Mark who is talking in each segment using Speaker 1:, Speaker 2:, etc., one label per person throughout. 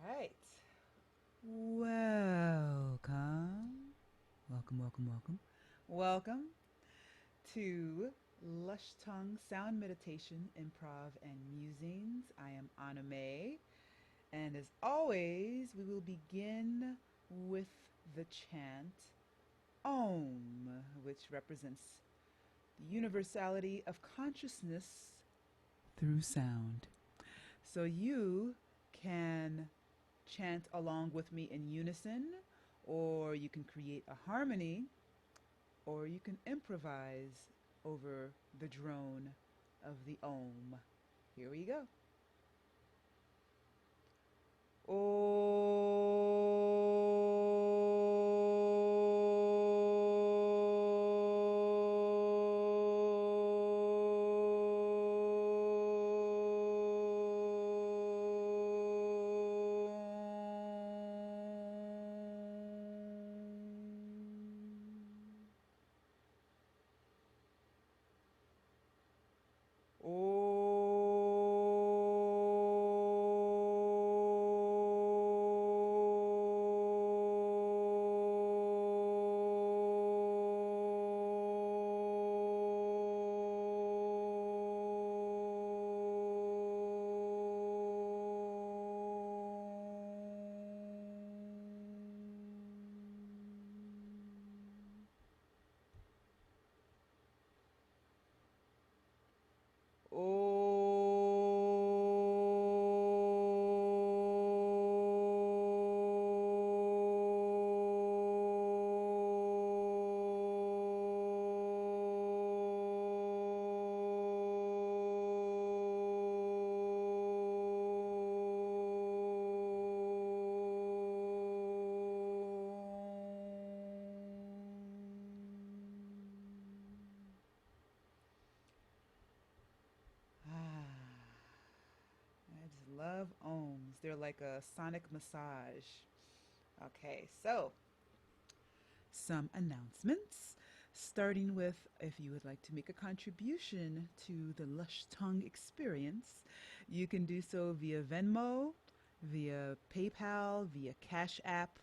Speaker 1: right. Welcome. Welcome, welcome, welcome. Welcome to Lush Tongue Sound Meditation, Improv and Musings. I am Anna Mae. And as always, we will begin with the chant Om, which represents the universality of consciousness through sound. So you can chant along with me in unison, or you can create a harmony, or you can improvise over the drone of the Om. Here we go. I just love ohms. They're like a sonic massage. Okay, so some announcements. Starting with, if you would like to make a contribution to the Lush Tongue experience, you can do so via Venmo, via PayPal, via Cashapp,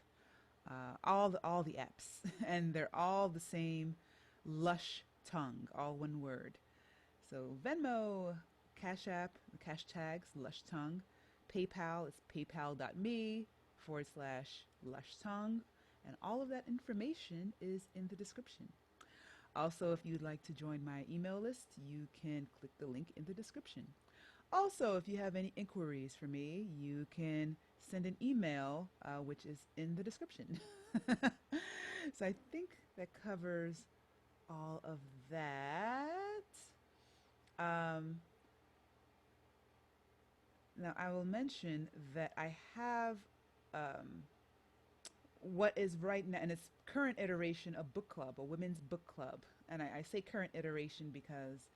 Speaker 1: all the apps, and they're all the same Lush Tongue, all one word. So Venmo, Cash App, the cash tags, Lush Tongue. PayPal is paypal.me/Lush Tongue. And all of that information is in the description. Also, if you'd like to join my email list, you can click the link in the description. Also, if you have any inquiries for me, you can send an email, which is in the description. So I think that covers all of that. Um, Now, I will mention that I have what is right now in its current iteration a book club, a women's book club. And I say current iteration because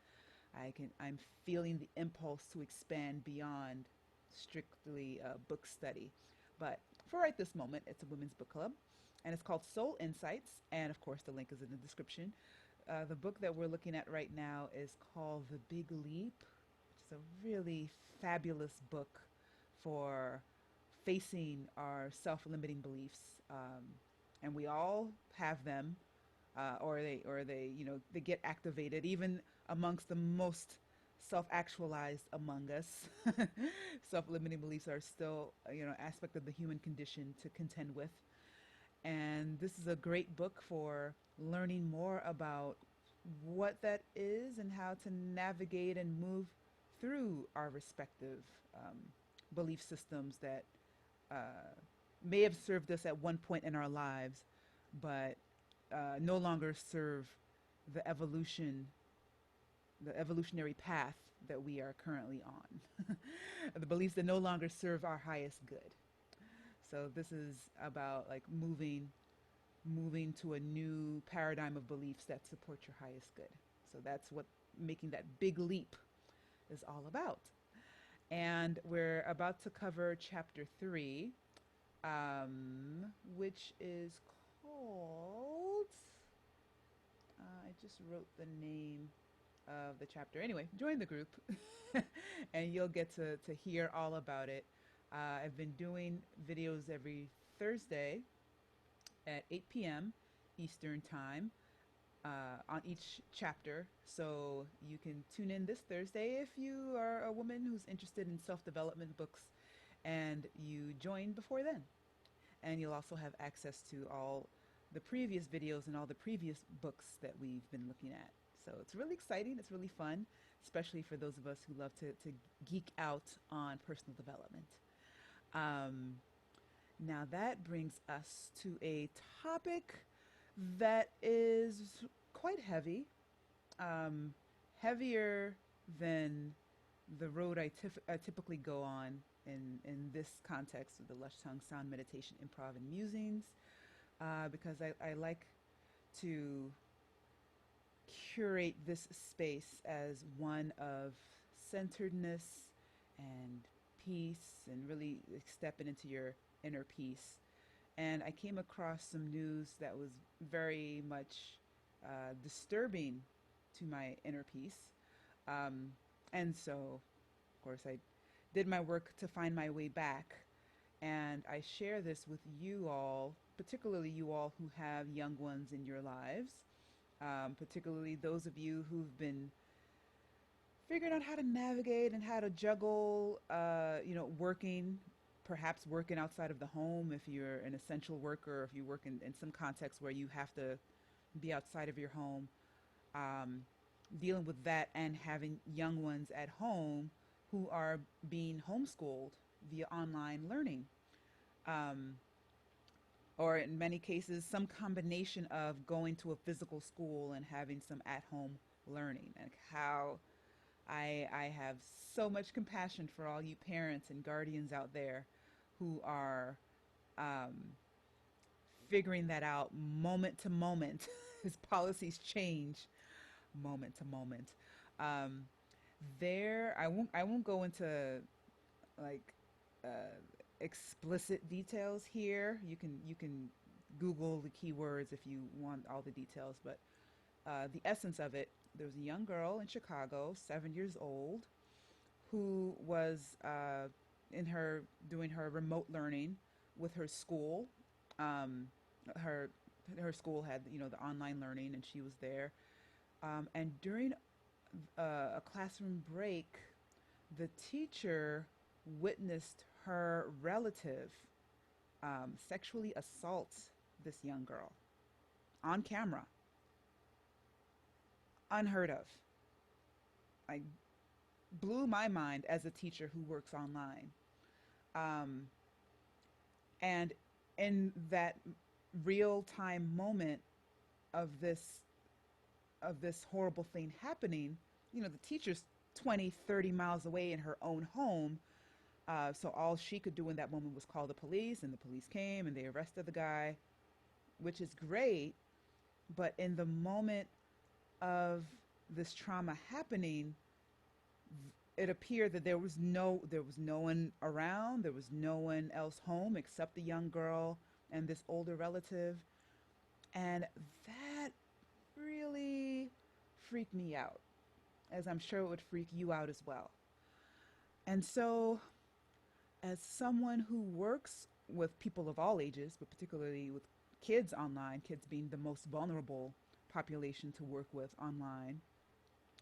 Speaker 1: I'm feeling the impulse to expand beyond strictly book study. But for right this moment, it's a women's book club, and it's called Soul Insights. And of course, the link is in the description. The book that we're looking at right now is called The Big Leap, which is a really fabulous book for facing our self-limiting beliefs, and we all have them, or they get activated even amongst the most self-actualized among us. Self-limiting beliefs are still, aspect of the human condition to contend with. And this is a great book for learning more about what that is and how to navigate and move through our respective belief systems that may have served us at one point in our lives, but no longer serve the the evolutionary path that we are currently on. The beliefs that no longer serve our highest good. So this is about like moving to a new paradigm of beliefs that support your highest good. So that's what making that big leap is all about. And we're about to cover chapter 3, which is called, I just wrote the name of the chapter. Anyway, join the group and you'll get to hear all about it. I've been doing videos every Thursday at 8 p.m. Eastern Time on each chapter. So you can tune in this Thursday if you are a woman who's interested in self development books and you join before then. And you'll also have access to all the previous videos and all the previous books that we've been looking at. So it's really exciting, it's really fun, especially for those of us who love to geek out on personal development. Um, Now that brings us to a topic that is quite heavy, um, heavier than the road I typically go on in this context of the Lush Tongue Sound Meditation, Improv and Musings, because I like to curate this space as one of centeredness and peace and really stepping into your inner peace. And I came across some news that was very much disturbing to my inner peace. Um, and so, of course, I did my work to find my way back. And I share this with you all, particularly you all who have young ones in your lives, particularly those of you who've been figuring out how to navigate and how to juggle, working, perhaps working outside of the home if you're an essential worker, or if you work in some context where you have to be outside of your home, um, dealing with that and having young ones at home who are being homeschooled via online learning. Um, or in many cases, some combination of going to a physical school and having some at home learning, and how I have so much compassion for all you parents and guardians out there who are um, figuring that out moment to moment as policies change moment to moment. Um, I won't go into like uh, explicit details here. You can Google the keywords if you want all the details, but the essence of it, there was a young girl in Chicago, 7 years old, who was in her doing her remote learning with her school. Um, her her school had the online learning, and she was there. And during a classroom break, the teacher witnessed her relative sexually assault this young girl on camera. Unheard of. Like, blew my mind as a teacher who works online. Um, and in that real time moment of this horrible thing happening, the teacher's 20, 30 miles away in her own home. So all she could do in that moment was call the police, and the police came and they arrested the guy, which is great. But in the moment of this trauma happening, it appeared that there was no one around, there was no one else home except the young girl and this older relative, and that really freaked me out, as I'm sure it would freak you out as well. And so, as someone who works with people of all ages, but particularly with kids online, kids being the most vulnerable population to work with online,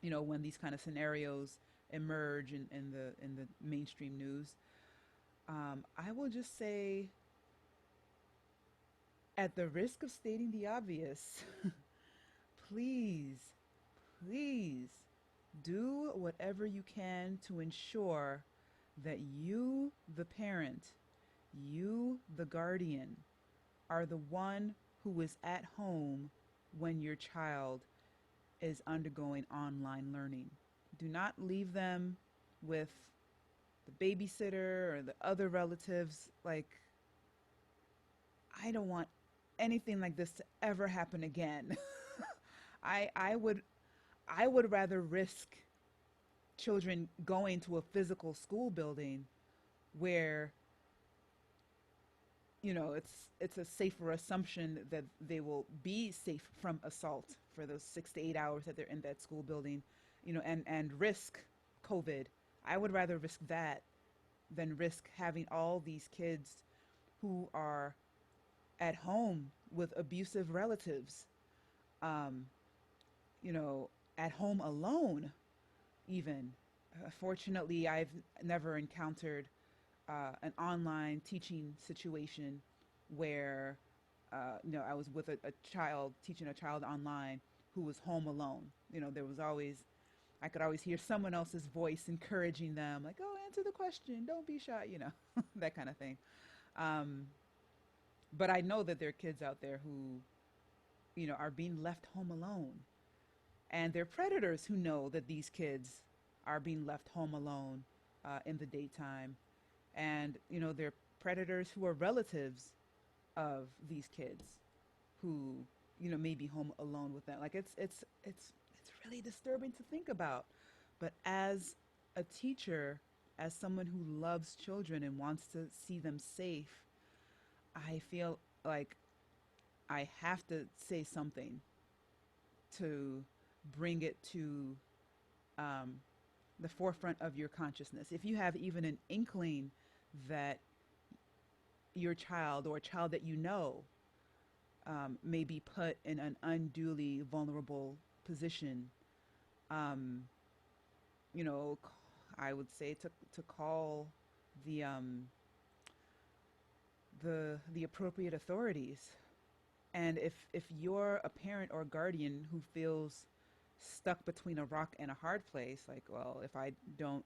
Speaker 1: when these kind of scenarios emerge in the mainstream news, I will just say, at the risk of stating the obvious, please, please do whatever you can to ensure that you, the parent, you, the guardian, are the one who is at home when your child is undergoing online learning. Do not leave them with the babysitter or the other relatives. Like, I don't want anything like this to ever happen again. I would rather risk children going to a physical school building where it's a safer assumption that they will be safe from assault for those 6 to 8 hours that they're in that school building, and risk COVID. I would rather risk that than risk having all these kids who are at home with abusive relatives, um, you know, at home alone, even. Fortunately, I've never encountered an online teaching situation where, I was with a child, teaching a child online who was home alone. There was always, I could always hear someone else's voice encouraging them, like, oh, answer the question, don't be shy, that kind of thing. Um, but I know that there are kids out there who, are being left home alone. And there are predators who know that these kids are being left home alone in the daytime. And, there are predators who are relatives of these kids who, may be home alone with them. Like it's really disturbing to think about. But as a teacher, as someone who loves children and wants to see them safe, I feel like I have to say something to bring it to um, the forefront of your consciousness. If you have even an inkling that your child or a child that may be put in an unduly vulnerable position, um, you know, I would say to call the the appropriate authorities. And if you're a parent or guardian who feels stuck between a rock and a hard place, like, well, if I don't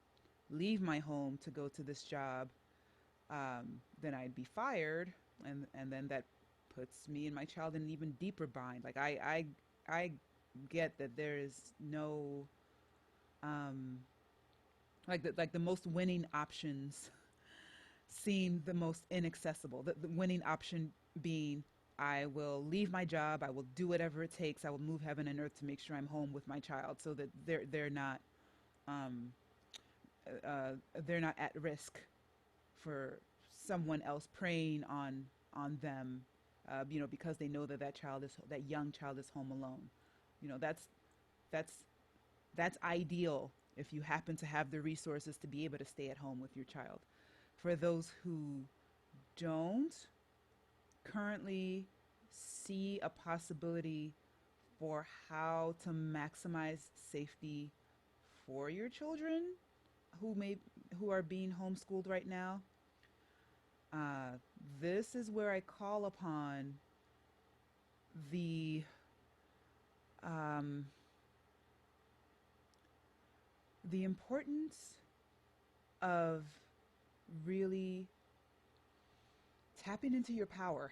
Speaker 1: leave my home to go to this job, then I'd be fired, and then that puts me and my child in an even deeper bind. Like I get that there is no like the most winning options seem the most inaccessible. The winning option being, I will leave my job. I will do whatever it takes. I will move heaven and earth to make sure I'm home with my child, so that um, they're not at risk for someone else preying on them. Because they know that that young child is home alone. That's that's ideal if you happen to have the resources to be able to stay at home with your child. For those who don't currently see a possibility for how to maximize safety for your children who are being homeschooled right now, uh, this is where I call upon the um, the importance of really tapping into your power.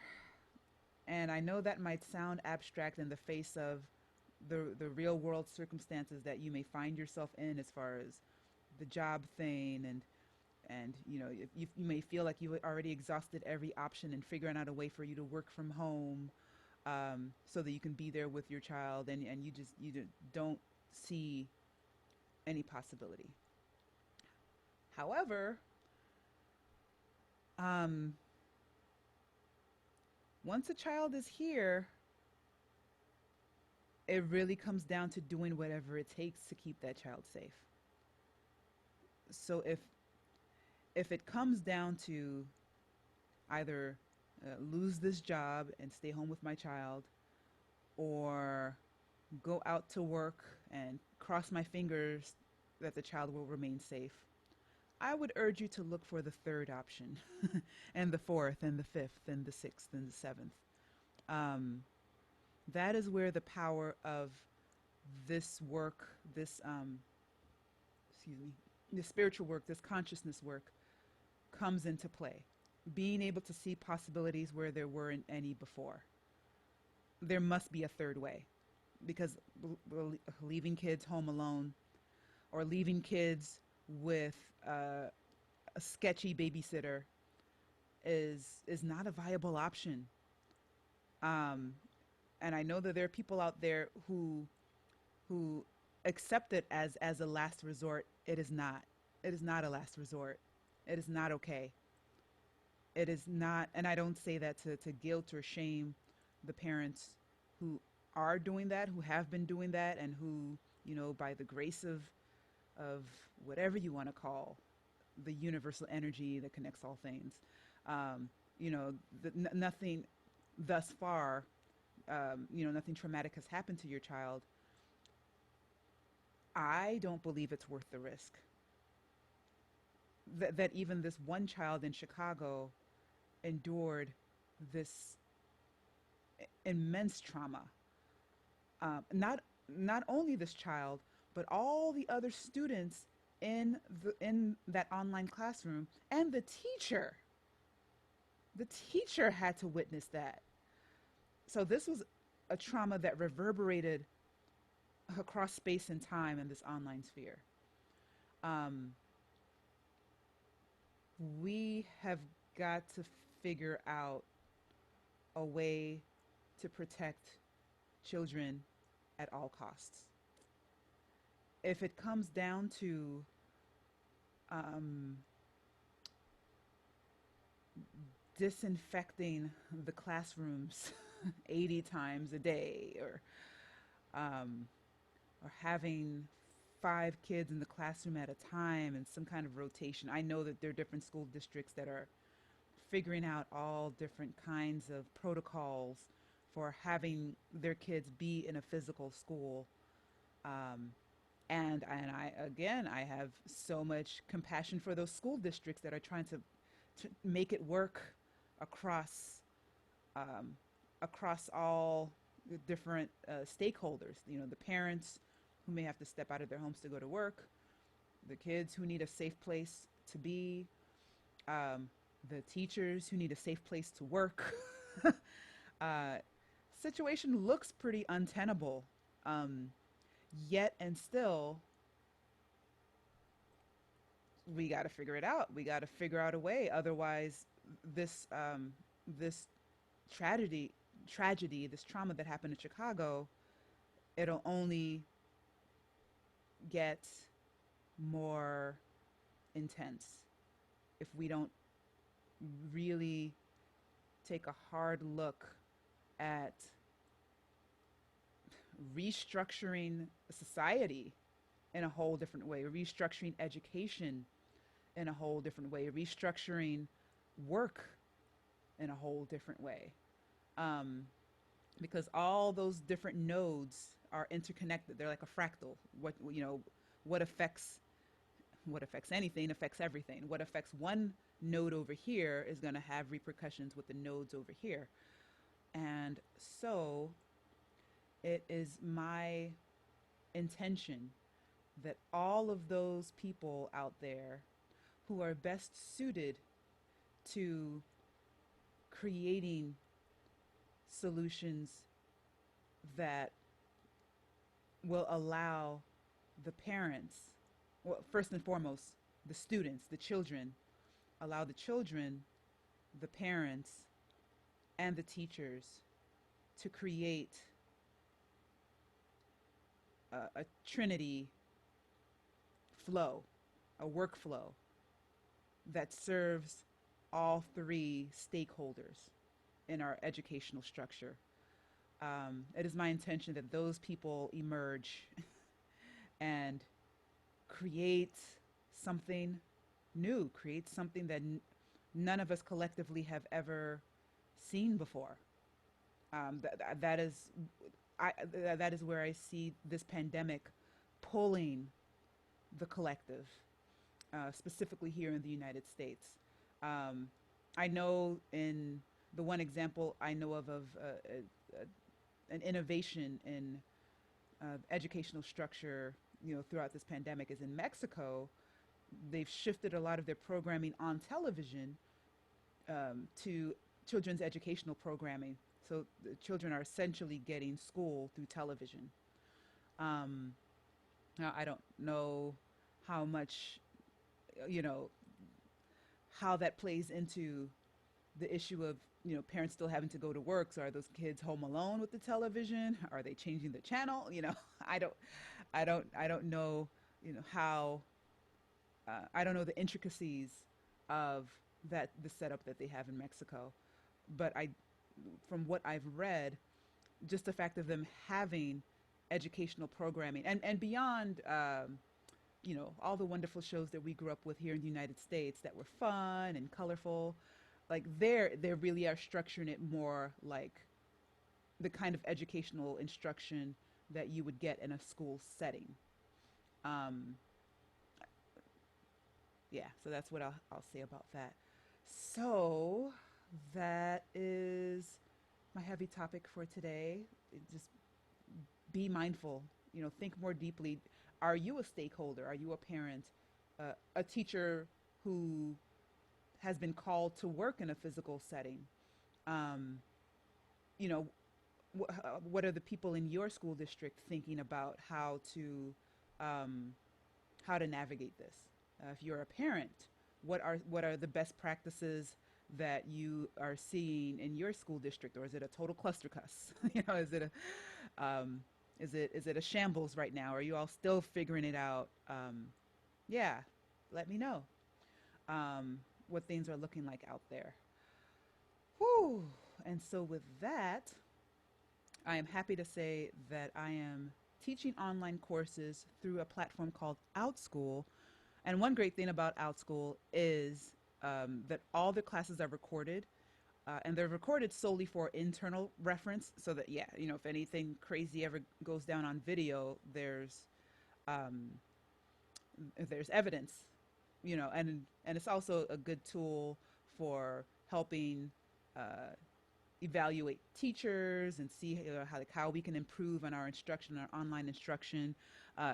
Speaker 1: And I know that might sound abstract in the face of the real world circumstances that you may find yourself in, as far as the job thing, and you may feel like you already exhausted every option and figuring out a way for you to work from home, so that you can be there with your child, and you don't see any possibility. However, um, once a child is here, it really comes down to doing whatever it takes to keep that child safe. So if it comes down to either lose this job and stay home with my child, or go out to work and cross my fingers that the child will remain safe, I would urge you to look for the third option, and the fourth, and the fifth, and the sixth, and the seventh. Um, that is where the power of this work, excuse me, this spiritual work, this consciousness work, comes into play. Being able to see possibilities where there weren't any before. There must be a third way, because leaving kids home alone, or leaving kids with a sketchy babysitter, is not a viable option. Um, and I know that there are people out there who accept it as a last resort. It is not. It is not a last resort. It is not okay. It is not, and I don't say that to guilt or shame the parents who are doing that, who have been doing that, and who, by the grace of whatever you want to call the universal energy that connects all things. Um, Nothing thus far, nothing traumatic has happened to your child. I don't believe it's worth the risk. That even this one child in Chicago endured this immense trauma. Not only this child, but all the other students in that online classroom, and the teacher. The teacher had to witness that. So this was a trauma that reverberated across space and time in this online sphere. Um, we have got to figure out a way to protect children at all costs. If it comes down to um, disinfecting the classrooms 80 times a day, um, or having 5 kids in the classroom at a time and some kind of rotation. I know that there are different school districts that are figuring out all different kinds of protocols for having their kids be in a physical school. Um, and I again, I have so much compassion for those school districts that are trying to make it work across um, across all the different stakeholders. The parents who may have to step out of their homes to go to work, the kids who need a safe place to be, um, the teachers who need a safe place to work. uh, Situation looks pretty untenable. Um, Yet and still, we got to figure it out. We got to figure out a way. Otherwise, this tragedy, this trauma that happened in Chicago, it'll only get more intense if we don't really take a hard look at restructuring society in a whole different way, restructuring education in a whole different way, restructuring work in a whole different way. Um, because all those different nodes are interconnected. They're like a fractal. What affects what affects anything affects everything. What affects one node over here is going to have repercussions with the nodes over here. And so it is my intention that all of those people out there who are best suited to creating solutions that will allow the parents, well, first and foremost, the students, the children, allow the children, the parents, and the teachers to create a trinity flow, a workflow that serves all three stakeholders in our educational structure. It is my intention that those people emerge and create something new, create something that none of us collectively have ever seen before. That is, that is where I see this pandemic pulling the collective, specifically here in the United States. Um, I know in the one example I know of an innovation in educational structure, throughout this pandemic is in Mexico. They've shifted a lot of their programming on television to children's educational programming. So the children are essentially getting school through television. Um, Now, I don't know how much, you know, how that plays into the issue of, parents still having to go to work. So are those kids home alone with the television? Are they changing the channel? I don't, I don't know, how, I don't know the intricacies of the setup that they have in Mexico. But from what I've read, just the fact of them having educational programming and beyond, all the wonderful shows that we grew up with here in the United States that were fun and colorful. Like they really are structuring it more like the kind of educational instruction that you would get in a school setting. Um, yeah, so that's what I'll say about that. So that is my heavy topic for today. Just be mindful, think more deeply. Are you a stakeholder? Are you a parent, a teacher who has been called to work in a physical setting? Um, you know, what are the people in your school district thinking about um, how to navigate this? If you're a parent, what are the best practices that you are seeing in your school district, or is it a total cluster cuss? Um, is it a shambles right now? Are you all still figuring it out? Yeah, let me know what things are looking like out there. Whew. And so with that, I am happy to say that I am teaching online courses through a platform called OutSchool. And one great thing about OutSchool is that all the classes are recorded, and they're recorded solely for internal reference, so that if anything crazy ever goes down on video, um, there's evidence, and it's also a good tool for helping uh, evaluate teachers and see how we can improve on our instruction, our online instruction.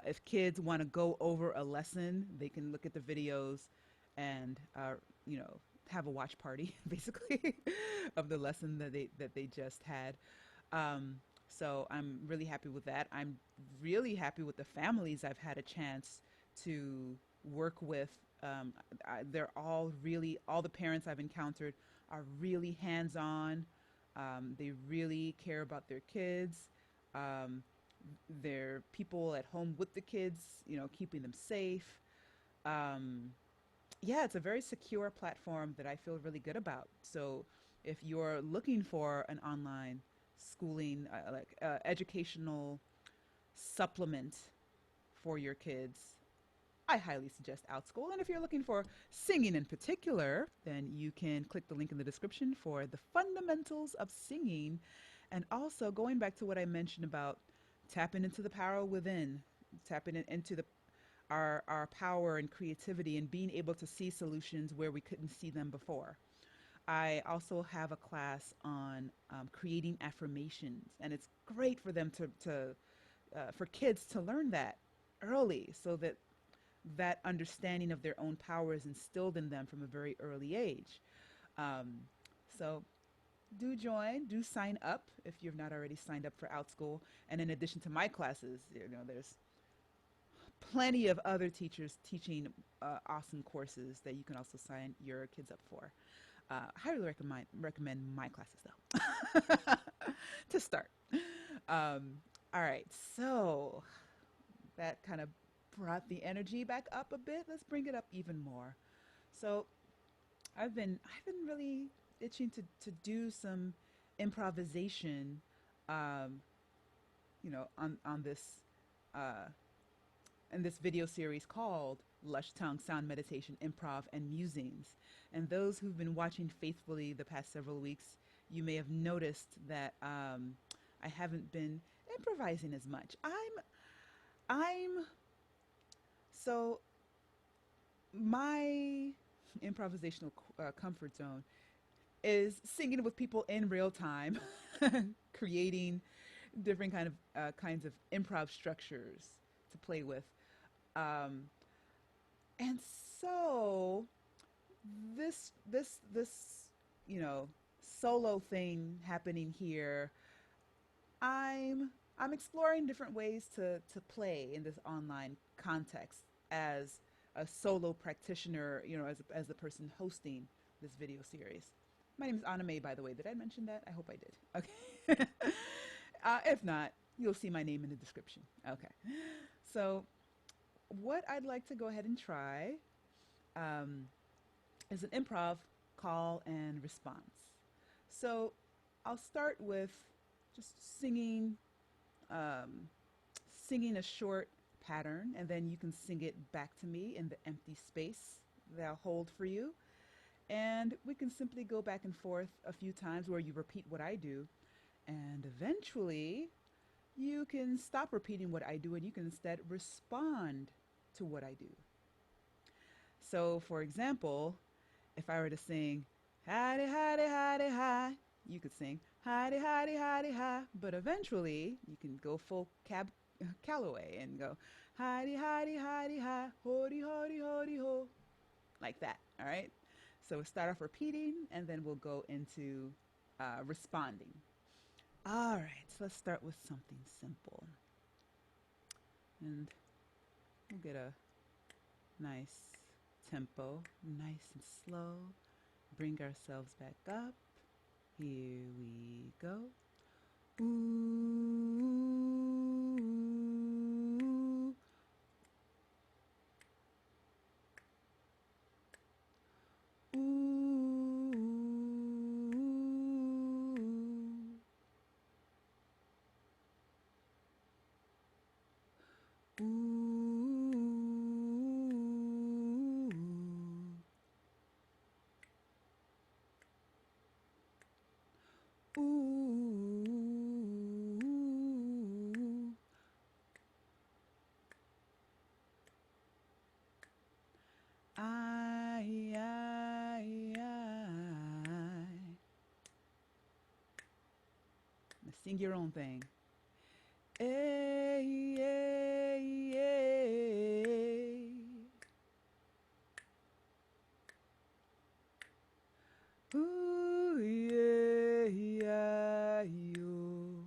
Speaker 1: If kids want to go over a lesson, they can look at the videos and have a watch party basically of the lesson that they just had. So I'm really happy with that. I'm really happy with the families I've had a chance to work with. They're all the parents I've encountered are really hands on. They really care about their kids. Um, they're people at home with the kids, keeping them safe. Um, yeah, it's a very secure platform that I feel really good about. So if you're looking for an online schooling, educational supplement for your kids, I highly suggest OutSchool. And if you're looking for singing in particular, then you can click the link in the description for the fundamentals of singing. And also going back to what I mentioned about tapping into the power within, into our power and creativity and being able to see solutions where we couldn't see them before. I also have a class on creating affirmations, and it's great for them for kids to learn that early, so that understanding of their own power is instilled in them from a very early age. Um, so do sign up if you've not already signed up for OutSchool. And in addition to my classes, there's plenty of other teachers teaching awesome courses that you can also sign your kids up for. Highly recommend my classes though to start. All right, so that kind of brought the energy back up a bit. Let's bring it up even more. So I've been really itching to do some improvisation, um, on this uh, in this video series called Lush Tongue Sound Meditation, Improv and Musings. And those who've been watching faithfully the past several weeks, you may have noticed that I haven't been improvising as much. I'm so my improvisational comfort zone is singing with people in real time, creating different kinds of improv structures to play with. Um, and so this you know solo thing happening here, I'm exploring different ways to play in this online context as a solo practitioner, as the person hosting this video series. My name is Anime, by the way. Did I mention that? I hope I did. Okay. If not, you'll see my name in the description. Okay. So what I'd like to go ahead and try um, is an improv call and response. So I'll start with just singing a short pattern, and then you can sing it back to me in the empty space that I'll hold for you. And we can simply go back and forth a few times where you repeat what I do, and eventually you can stop repeating what I do and you can instead respond to what I do. So, for example, if I were to sing, hidey, hidey, hidey, hi, you could sing, hidey, hidey, hidey, hi, but eventually you can go full Calloway and go, hidey, hidey, hidey, hi, hody, hody, hody, ho, like that, all right? So we'll start off repeating and then we'll go into responding. All right, so let's start with something simple. And we'll get a nice tempo, nice and slow. Bring ourselves back up. Here we go. Ooh. Ooh. Ooh. Ooh. I. Now sing your own thing. Ay, ay, ay. Ooh, yeah, yeah, yo.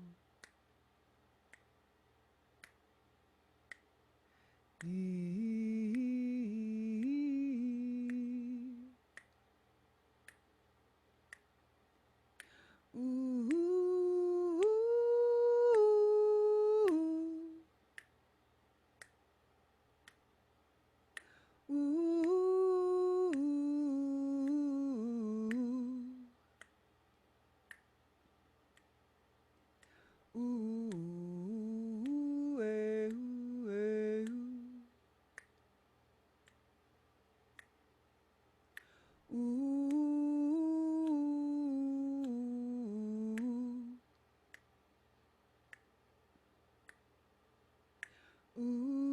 Speaker 1: Ooh. Ooh. Ooh. Eh, ooh, eh, ooh. Ooh.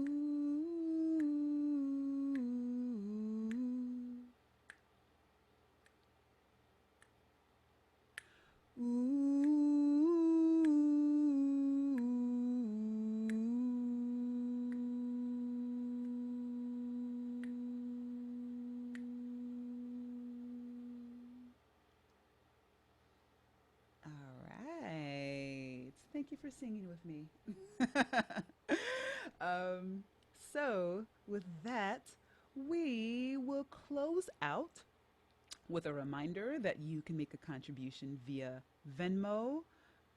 Speaker 1: All right. Thank you for singing with me. So, with that, we will close out with a reminder that you can make a contribution via Venmo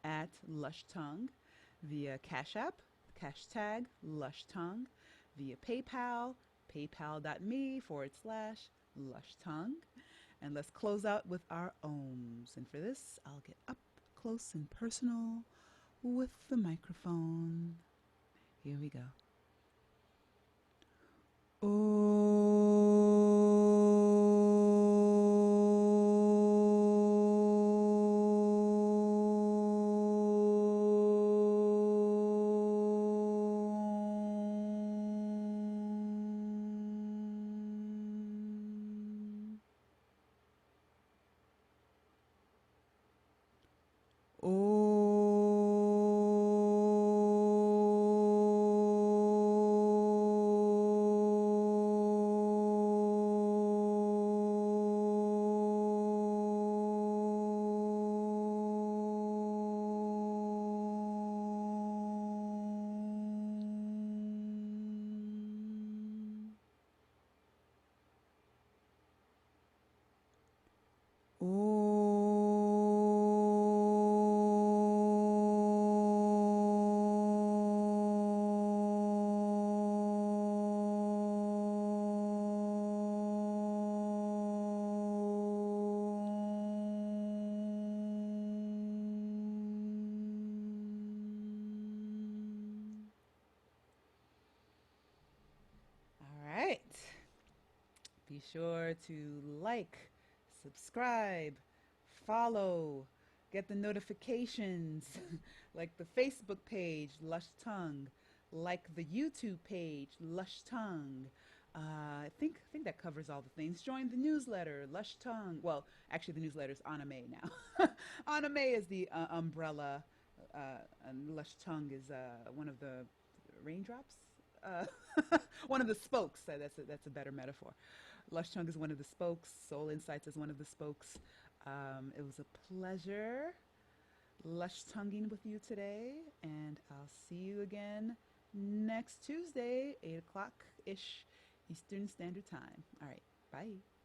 Speaker 1: at Lush Tongue, via Cashapp, hashtag Lush Tongue, via PayPal, paypal.me/Lush Tongue. And let's close out with our ohms. And for this, I'll get up close and personal with the microphone. Here we go. Be sure to like, subscribe, follow, get the notifications, like the Facebook page, Lush Tongue, like the YouTube page, Lush Tongue. I think that covers all the things. Join the newsletter, Lush Tongue. Well, actually, the newsletter is Anime now. Anime is the umbrella, and Lush Tongue is one of the raindrops. Uh, one of the spokes. That's a better metaphor. Lush Tongue is one of the spokes. Soul Insights is one of the spokes. It was a pleasure lush tonguing with you today, and I'll see you again next Tuesday, 8 o'clock ish Eastern Standard Time. All right, bye.